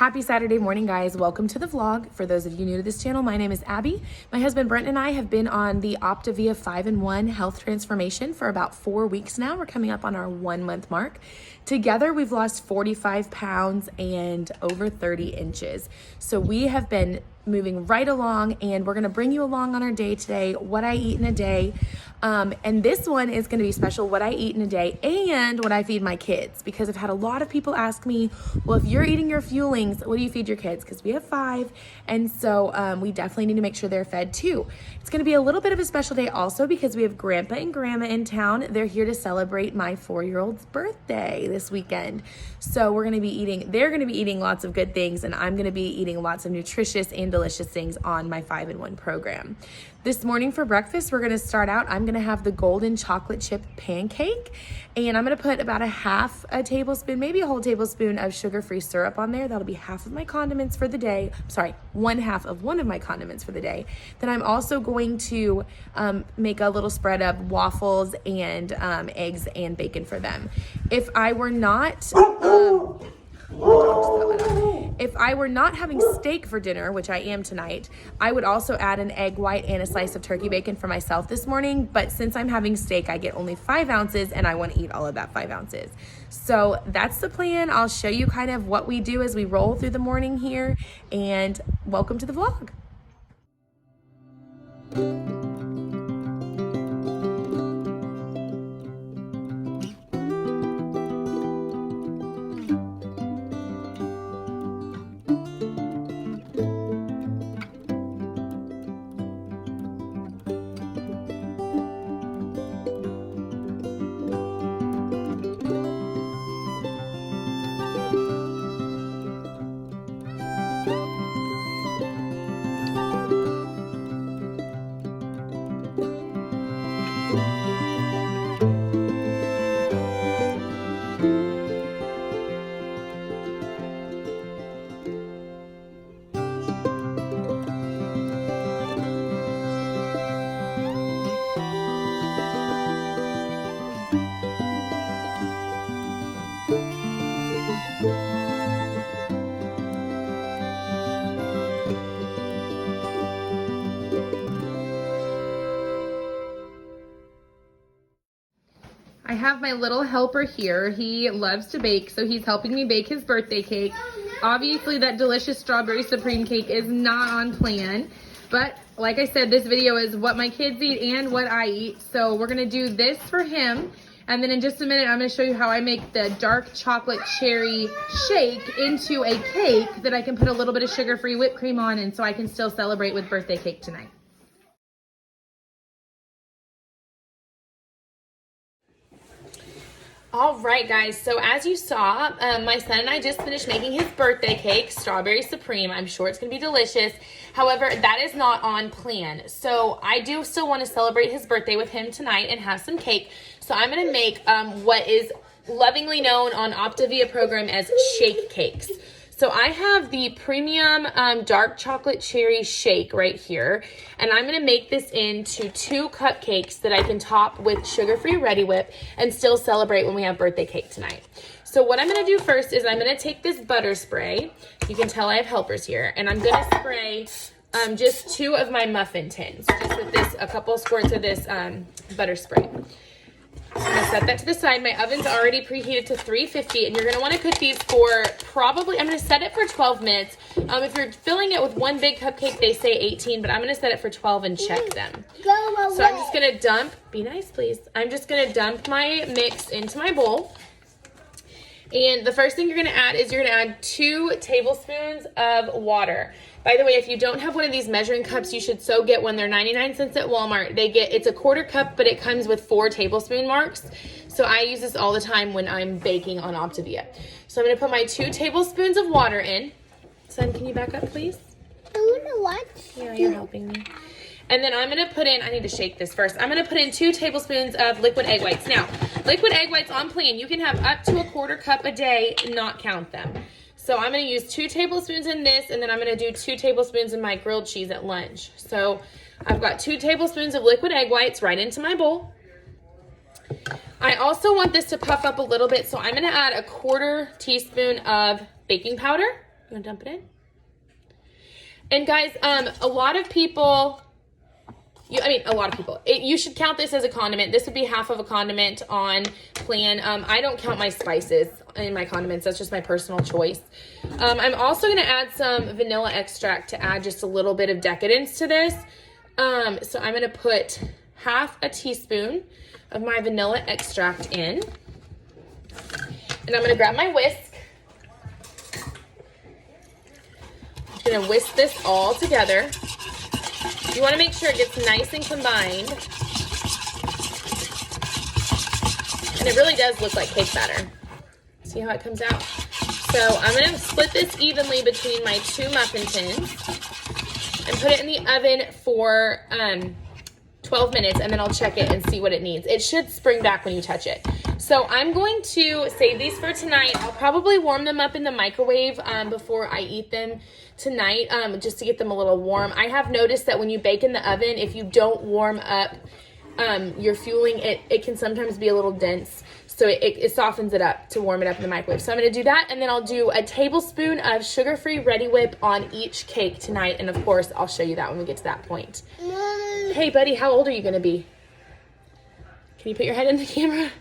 Happy Saturday morning, guys. Welcome to the vlog. For those of you new to this channel, my name is Abby. My husband Brent and I have been on the OPTAVIA 5-in-1 health transformation for about 4 weeks now. We're coming up on our 1-month mark. Together, we've lost 45 pounds and over 30 inches. So we have been moving right along, and we're gonna bring you along on our day today, what I eat in a day. And this one is gonna be special, what I eat in a day and what I feed my kids, because I've had a lot of people ask me, well, if you're eating your fuelings, what do you feed your kids? Because we have 5, and so we definitely need to make sure they're fed too. It's gonna be a little bit of a special day also because we have Grandpa and Grandma in town. They're here to celebrate my 4-year-old's birthday this weekend. So they're gonna be eating lots of good things, and I'm gonna be eating lots of nutritious and delicious things on my 5-in-1 program. This morning for breakfast, we're gonna start out, I'm gonna have the golden chocolate chip pancake, and I'm gonna put about a half a tablespoon, maybe a whole tablespoon of sugar-free syrup on there. That'll be half of my condiments for the day. Sorry, 1/2 of one of my condiments for the day. Then I'm also going to make a little spread of waffles and eggs and bacon for them. If I were not, if I were not having steak for dinner, which I am tonight, I would also add an egg white and a slice of turkey bacon for myself this morning. But since I'm having steak, I get only 5 ounces, and I want to eat all of that 5 ounces. So that's the plan. I'll show you kind of what we do as we roll through the morning here, and welcome to the vlog. I have my little helper here. He loves to bake, so he's helping me bake his birthday cake. Obviously, that delicious strawberry supreme cake is not on plan, but like I said, this video is what my kids eat and what I eat. So we're gonna do this for him, and then in just a minute, I'm gonna show you how I make the dark chocolate cherry shake into a cake that I can put a little bit of sugar-free whipped cream on, and so I can still celebrate with birthday cake tonight. All right, guys, so as you saw, my son and I just finished making his birthday cake, strawberry supreme. I'm sure it's gonna be delicious. However, that is not on plan. So I do still wanna celebrate his birthday with him tonight and have some cake. So I'm gonna make what is lovingly known on OPTAVIA program as shake cakes. So I have the premium dark chocolate cherry shake right here, and I'm gonna make this into 2 cupcakes that I can top with sugar-free Reddi-wip and still celebrate when we have birthday cake tonight. So what I'm gonna do first is I'm gonna take this butter spray. You can tell I have helpers here, and I'm gonna spray just 2 of my muffin tins, just with this, a couple squirts of this butter spray. I'm gonna set that to the side. My oven's already preheated to 350, and you're gonna wanna cook these for probably, I'm gonna set it for 12 minutes. If you're filling it with 1 big cupcake, they say 18, but I'm gonna set it for 12 and check them. So I'm just gonna dump, be nice please. I'm just gonna dump my mix into my bowl. And the first thing you're gonna add is you're gonna add 2 tablespoons of water. By the way, if you don't have one of these measuring cups, you should so get one. They're 99 cents at Walmart. It's a 1/4 cup, but it comes with 4 tablespoon marks. So I use this all the time when I'm baking on OPTAVIA. So I'm gonna put my 2 tablespoons of water in. Son, can you back up, please? I wanna watch. Yeah, you're helping me. And then I'm gonna put in, I need to shake this first. I'm gonna put in 2 tablespoons of liquid egg whites. Now, liquid egg whites on plan, you can have up to a 1/4 cup a day, not count them. So I'm gonna use 2 tablespoons in this, and then I'm gonna do 2 tablespoons in my grilled cheese at lunch. So I've got 2 tablespoons of liquid egg whites right into my bowl. I also want this to puff up a little bit, so I'm gonna add a 1/4 teaspoon of baking powder. You want to dump it in? And guys, a lot of people, you should count this as a condiment. This would be half of a condiment on plan. I don't count my spices in my condiments. That's just my personal choice. I'm also going to add some vanilla extract to add just a little bit of decadence to this. So I'm going to put half a teaspoon of my vanilla extract in. And I'm going to grab my whisk. I'm going to whisk this all together. You want to make sure it gets nice and combined. And it really does look like cake batter. See how it comes out? So I'm going to split this evenly between my 2 muffin tins and put it in the oven for 12 minutes, and then I'll check it and see what it needs. It should spring back when you touch it. So I'm going to save these for tonight. I'll probably warm them up in the microwave before I eat them tonight, just to get them a little warm. I have noticed that when you bake in the oven, if you don't warm up your fueling, it can sometimes be a little dense. So it softens it up to warm it up in the microwave. So I'm going to do that, and then I'll do a tablespoon of sugar-free Ready Whip on each cake tonight. And of course, I'll show you that when we get to that point. Hey, buddy, how old are you going to be? Can you put your head in the camera?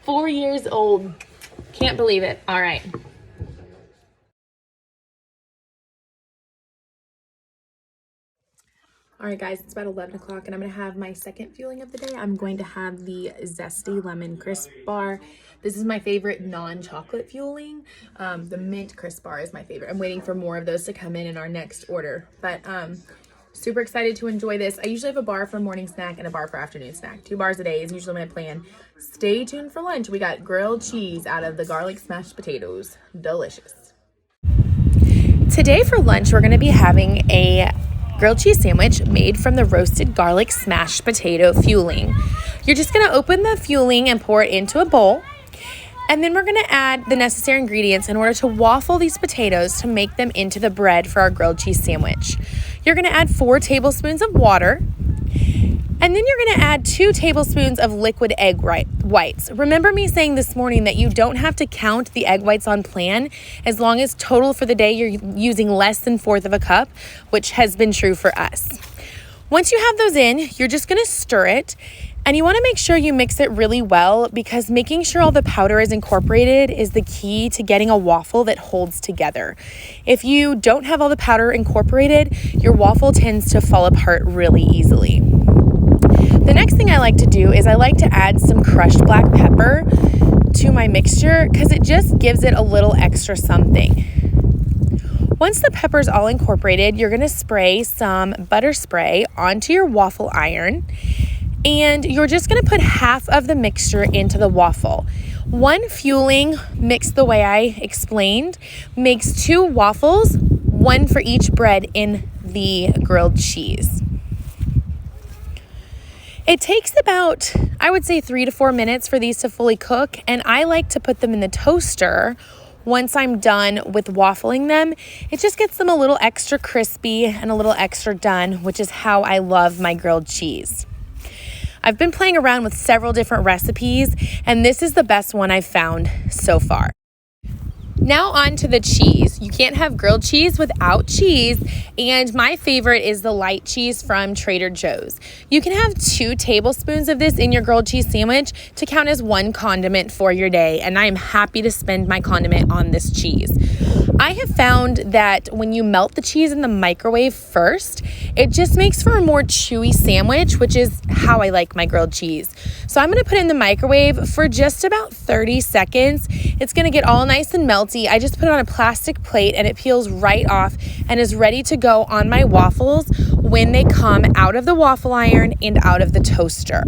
4 years old. Can't believe it. All right. All right, guys, it's about 11 o'clock, and I'm going to have my second fueling of the day. I'm going to have the Zesty Lemon Crisp Bar. This is my favorite non-chocolate fueling. The Mint Crisp Bar is my favorite. I'm waiting for more of those to come in our next order. But super excited to enjoy this. I usually have a bar for morning snack and a bar for afternoon snack. 2 bars a day is usually my plan. Stay tuned for lunch. We got grilled cheese out of the garlic smashed potatoes. Delicious. Today for lunch, we're going to be having a grilled cheese sandwich made from the roasted garlic smashed potato fueling. You're just going to open the fueling and pour it into a bowl. And then we're going to add the necessary ingredients in order to waffle these potatoes to make them into the bread for our grilled cheese sandwich. You're going to add 4 tablespoons of water. And then you're going to add 2 tablespoons of liquid egg whites. Remember me saying this morning that you don't have to count the egg whites on plan as long as total for the day you're using less than 1/4 of a cup, which has been true for us. Once you have those in, you're just going to stir it. And you want to make sure you mix it really well, because making sure all the powder is incorporated is the key to getting a waffle that holds together. If you don't have all the powder incorporated, your waffle tends to fall apart really easily. The next thing I like to do is I like to add some crushed black pepper to my mixture, because it just gives it a little extra something. Once the pepper's all incorporated, you're going to spray some butter spray onto your waffle iron. And you're just going to put half of the mixture into the waffle. 1 fueling, mixed the way I explained, makes 2 waffles, 1 for each bread in the grilled cheese. It takes about, I would say, 3 to 4 minutes for these to fully cook, and I like to put them in the toaster once I'm done with waffling them. It just gets them a little extra crispy and a little extra done, which is how I love my grilled cheese. I've been playing around with several different recipes, and this is the best one I've found so far. Now on to the cheese. You can't have grilled cheese without cheese, and my favorite is the light cheese from Trader Joe's. You can have 2 tablespoons of this in your grilled cheese sandwich to count as 1 condiment for your day, and I am happy to spend my condiment on this cheese. I have found that when you melt the cheese in the microwave first, it just makes for a more chewy sandwich, which is how I like my grilled cheese. So I'm going to put it in the microwave for just about 30 seconds. It's going to get all nice and melty. I just put it on a plastic plate and it peels right off and is ready to go on my waffles when they come out of the waffle iron and out of the toaster.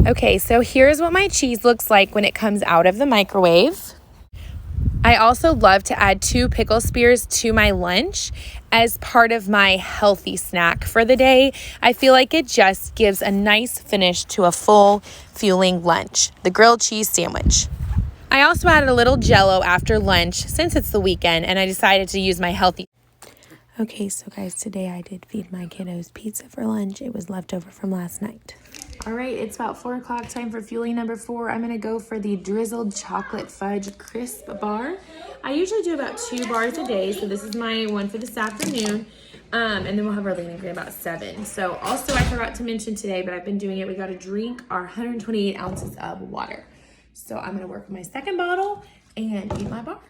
Okay, so here's what my cheese looks like when it comes out of the microwave. I also love to add 2 pickle spears to my lunch as part of my healthy snack for the day. I feel like it just gives a nice finish to a full fueling lunch, the grilled cheese sandwich. I also added a little Jell-O after lunch since it's the weekend, and I decided to use my healthy. Okay, so guys, today I did feed my kiddos pizza for lunch. It was left over from last night. All right, it's about 4 o'clock, time for fueling number 4. I'm gonna go for the drizzled chocolate fudge crisp bar. I usually do about 2 bars a day, so this is my one for this afternoon. And then we'll have our lean and green about 7. So also I forgot to mention today, but I've been doing it, we gotta drink our 128 ounces of water. So I'm gonna work with my second bottle and eat my bar.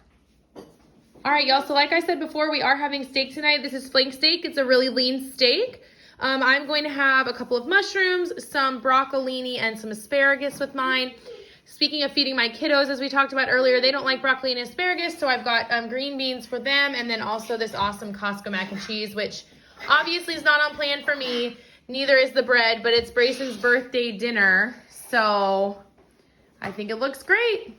All right, y'all, so like I said before, we are having steak tonight. This is flank steak. It's a really lean steak. I'm going to have a couple of mushrooms, some broccolini, and some asparagus with mine. Speaking of feeding my kiddos, as we talked about earlier, they don't like broccoli and asparagus, so I've got green beans for them, and then also this awesome Costco mac and cheese, which obviously is not on plan for me. Neither is the bread, but it's Brayson's birthday dinner, so I think it looks great.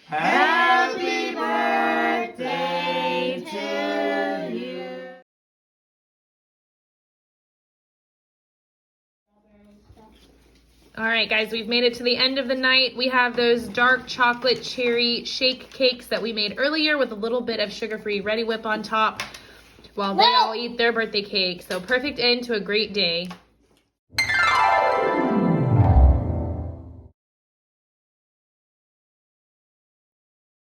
Happy birthday to you. All right, guys, we've made it to the end of the night. We have those dark chocolate cherry shake cakes that we made earlier with a little bit of sugar-free Ready Whip on top while they all eat their birthday cake. So perfect end to a great day.